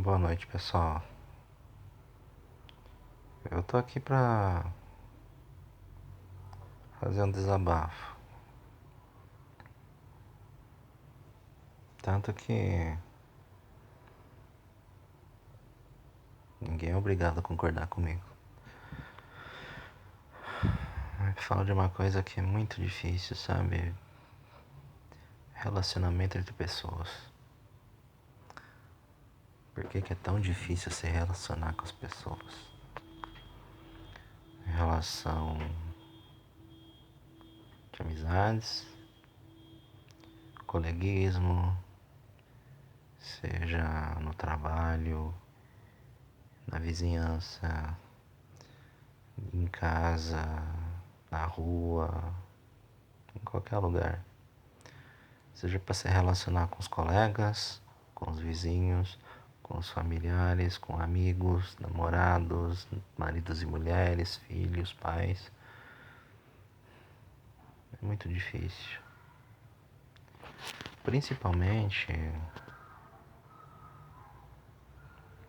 Boa noite, pessoal. Eu tô aqui pra fazer um desabafo. Tanto que ninguém é obrigado a concordar comigo. Eu falo de uma coisa que é muito difícil, sabe? Relacionamento entre pessoas. Por que é tão difícil se relacionar com as pessoas? Relação de amizades, coleguismo, seja no trabalho, na vizinhança, em casa, na rua, em qualquer lugar. Seja para se relacionar com os colegas, com os vizinhos, com os familiares, com amigos, namorados, maridos e mulheres, filhos, pais. É muito difícil. Principalmente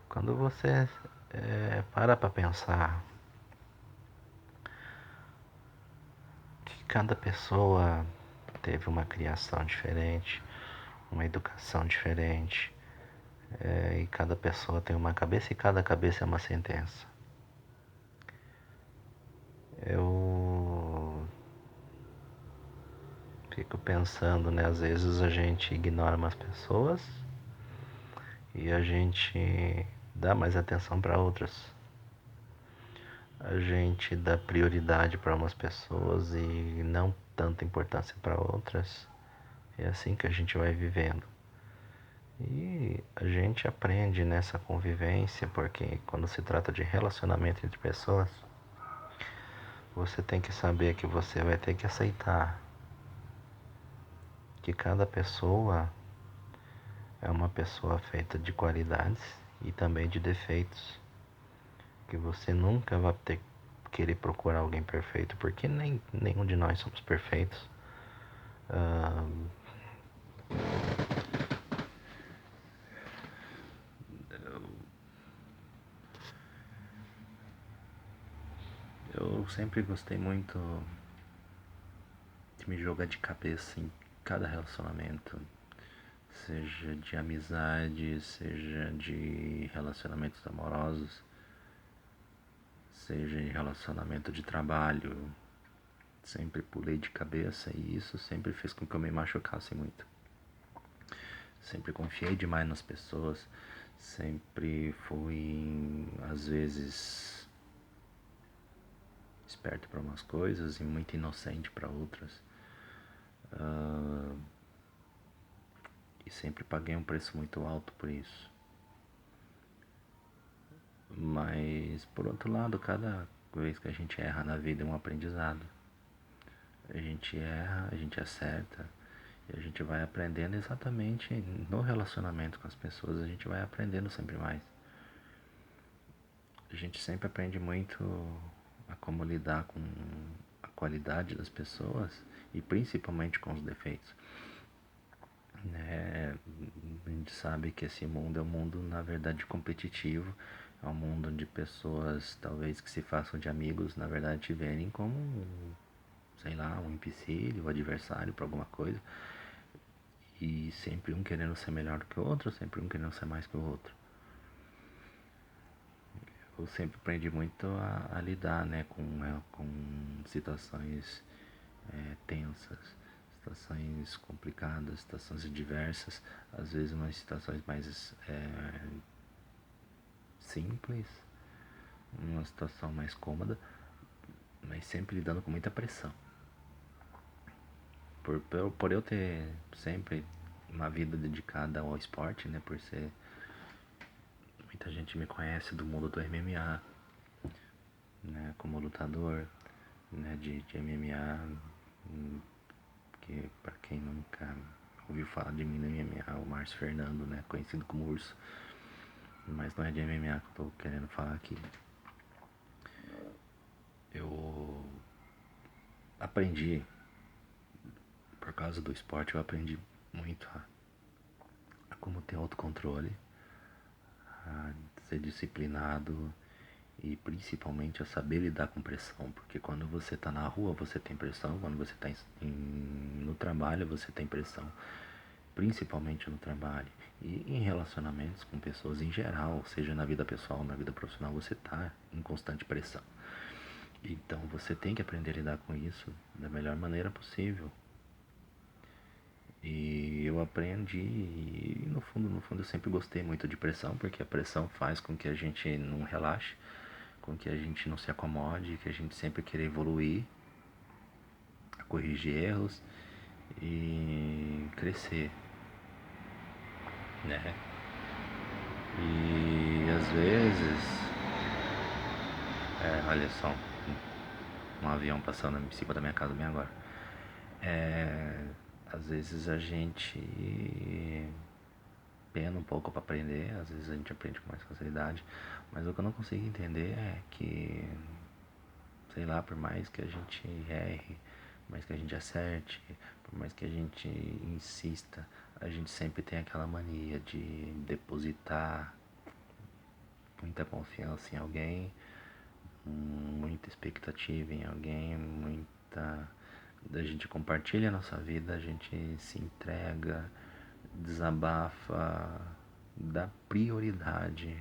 quando você para pensar que cada pessoa teve uma criação diferente, uma educação diferente, e cada pessoa tem uma cabeça e cada cabeça é uma sentença. Eu fico pensando, né? Às vezes a gente ignora umas pessoas e a gente dá mais atenção para outras. A gente dá prioridade para umas pessoas e não tanta importância para outras. É assim que a gente vai vivendo. E a gente aprende nessa convivência, porque quando se trata de relacionamento entre pessoas, você tem que saber que você vai ter que aceitar que cada pessoa é uma pessoa feita de qualidades e também de defeitos. Que você nunca vai ter querer procurar alguém perfeito, porque nenhum de nós somos perfeitos. Ah, eu sempre gostei muito de me jogar de cabeça em cada relacionamento, seja de amizade, seja de relacionamentos amorosos, seja em relacionamento de trabalho. Sempre pulei de cabeça e isso sempre fez com que eu me machucasse muito. Sempre confiei demais nas pessoas, sempre fui, às vezes, esperto para umas coisas e muito inocente para outras. E sempre paguei um preço muito alto por isso. Mas, por outro lado, cada vez que a gente erra na vida é um aprendizado. A gente erra, a gente acerta e a gente vai aprendendo exatamente no relacionamento com as pessoas, a gente vai aprendendo sempre mais. A gente sempre aprende muito a como lidar com a qualidade das pessoas e principalmente com os defeitos. A gente sabe que esse mundo é um mundo, na verdade, competitivo. É um mundo onde pessoas, talvez que se façam de amigos, na verdade, te verem como, sei lá, um empecilho, um adversário para alguma coisa. E sempre um querendo ser melhor do que o outro, sempre um querendo ser mais que o outro. Eu sempre aprendi muito a lidar, né, com situações tensas, situações complicadas, situações diversas, às vezes umas situações mais simples, uma situação mais cômoda, mas sempre lidando com muita pressão. Por eu ter sempre uma vida dedicada ao esporte, né, por ser... Muita gente me conhece do mundo do MMA, né, como lutador, né, de MMA, que para quem nunca ouviu falar de mim no MMA, o Márcio Fernando, né, conhecido como Urso, mas não é de MMA que eu tô querendo falar aqui. Eu aprendi, por causa do esporte, eu aprendi muito a como ter autocontrole, a ser disciplinado e principalmente a saber lidar com pressão, porque quando você está na rua você tem pressão, quando você está no trabalho você tem pressão, principalmente no trabalho e em relacionamentos com pessoas em geral, seja na vida pessoal ou na vida profissional, você está em constante pressão. Então você tem que aprender a lidar com isso da melhor maneira possível. E eu aprendi, e no fundo eu sempre gostei muito de pressão, porque a pressão faz com que a gente não relaxe, com que a gente não se acomode, que a gente sempre queira evoluir, corrigir erros e crescer, né? E às vezes, olha só, um avião passando em cima da minha casa bem agora. Às vezes a gente pena um pouco para aprender, às vezes a gente aprende com mais facilidade, mas o que eu não consigo entender é que, sei lá, por mais que a gente erre, por mais que a gente acerte, por mais que a gente insista, a gente sempre tem aquela mania de depositar muita confiança em alguém, muita expectativa em alguém, muita. A gente compartilha a nossa vida, a gente se entrega, desabafa, dá prioridade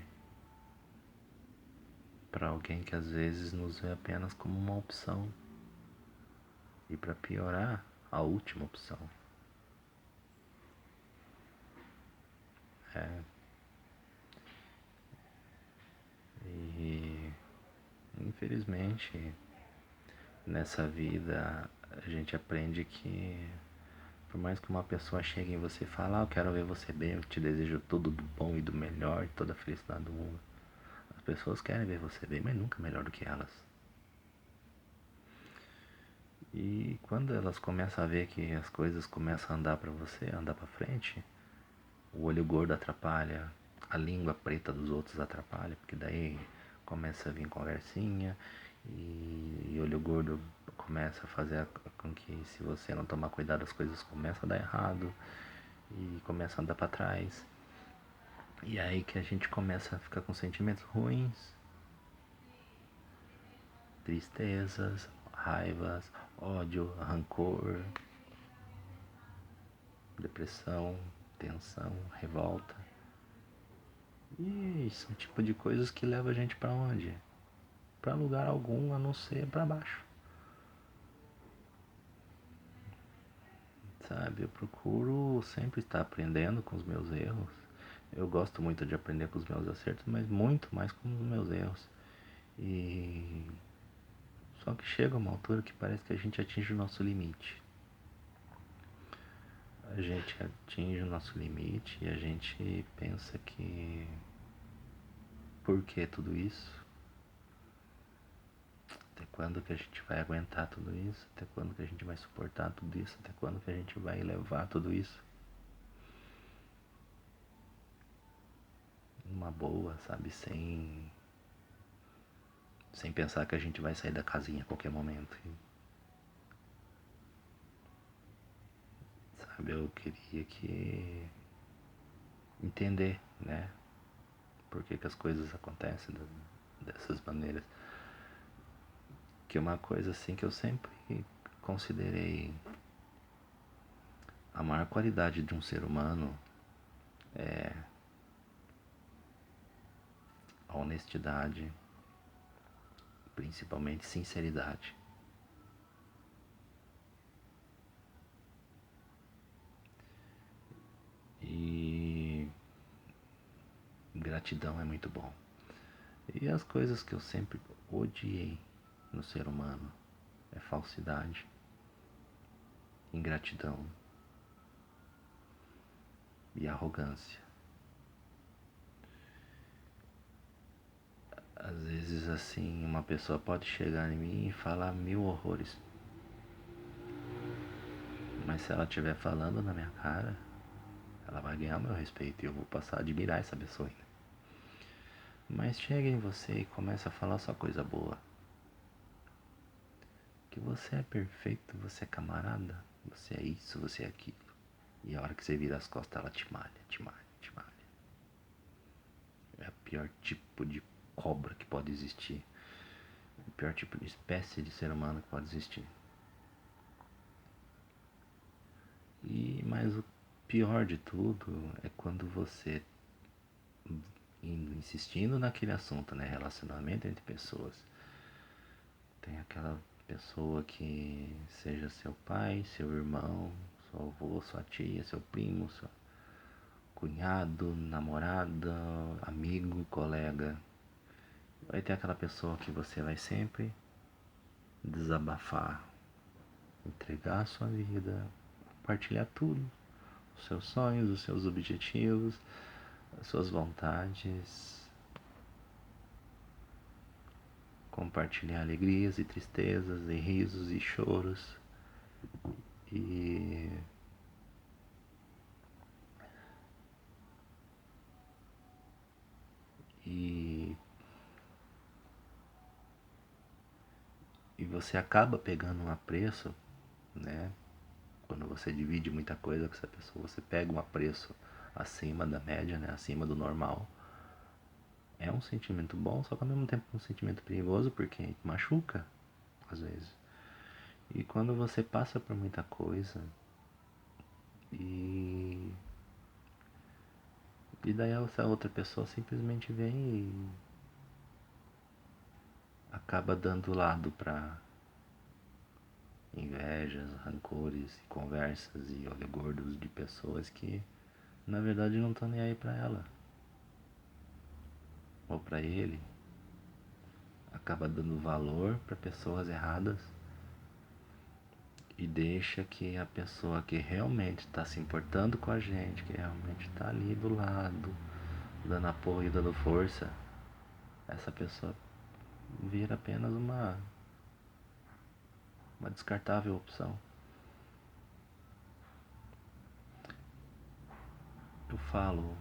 para alguém que às vezes nos vê apenas como uma opção. E para piorar, a última opção. É. E infelizmente nessa vida a gente aprende que por mais que uma pessoa chegue em você e fale, eu quero ver você bem, eu te desejo tudo do bom e do melhor, toda a felicidade do mundo. As pessoas querem ver você bem, mas nunca melhor do que elas. E quando elas começam a ver que as coisas começam a andar para você, a andar para frente, o olho gordo atrapalha, a língua preta dos outros atrapalha, porque daí começa a vir conversinha e o olho gordo começa a fazer com que, se você não tomar cuidado, as coisas começam a dar errado e começam a andar para trás. E aí que a gente começa a ficar com sentimentos ruins, tristezas, raivas, ódio, rancor, depressão, tensão, revolta. E são tipo de coisas que levam a gente para onde? Para lugar algum a não ser para baixo. Sabe, eu procuro sempre estar aprendendo com os meus erros. Eu gosto muito de aprender com os meus acertos, mas muito mais com os meus erros. E só que chega uma altura que parece que a gente atinge o nosso limite. A gente atinge o nosso limite e a gente pensa que por que tudo isso? Até quando que a gente vai aguentar tudo isso? Até quando que a gente vai suportar tudo isso? Até quando que a gente vai levar tudo isso? Numa boa, sabe? Sem pensar que a gente vai sair da casinha a qualquer momento. Sabe? Eu queria que entender, né? Por que as coisas acontecem dessas maneiras. Que é uma coisa assim que eu sempre considerei a maior qualidade de um ser humano é a honestidade, principalmente sinceridade. E gratidão é muito bom. E as coisas que eu sempre odiei no ser humano é falsidade, ingratidão e arrogância. Às vezes assim, uma pessoa pode chegar em mim e falar 1000 horrores, mas se ela estiver falando na minha cara, ela vai ganhar meu respeito e eu vou passar a admirar essa pessoa ainda. Mas chega em você e começa a falar só coisa boa. Que você é perfeito, você é camarada, você é isso, você é aquilo. E a hora que você vira as costas, ela te malha, te malha, te malha. pior tipo de cobra que pode existir. O pior tipo de espécie de ser humano que pode existir. Mas o pior de tudo é quando você insistindo naquele assunto, né? Relacionamento entre pessoas. Tem aquela pessoa que seja seu pai, seu irmão, seu avô, sua tia, seu primo, seu cunhado, namorada, amigo, colega. Vai ter aquela pessoa que você vai sempre desabafar, entregar a sua vida, compartilhar tudo, os seus sonhos, os seus objetivos, as suas vontades, compartilhar alegrias e tristezas, e risos e choros. E e e você acaba pegando um apreço, né? Quando você divide muita coisa com essa pessoa, você pega um apreço acima da média, né? Acima do normal. É um sentimento bom, só que ao mesmo tempo é um sentimento perigoso porque machuca, às vezes. E quando você passa por muita coisa e daí essa outra pessoa simplesmente vem e acaba dando lado para invejas, rancores, conversas e olhegordos de pessoas que na verdade não estão nem aí para ela ou para ele. Acaba dando valor para pessoas erradas e deixa que a pessoa que realmente está se importando com a gente, que realmente está ali do lado, dando apoio, dando força, essa pessoa vira apenas uma descartável opção. Eu falo,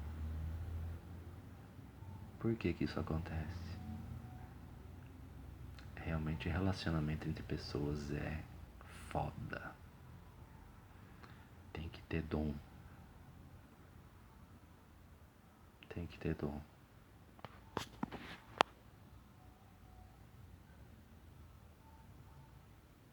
por que que isso acontece? Realmente relacionamento entre pessoas é foda. Tem que ter dom. Tem que ter dom.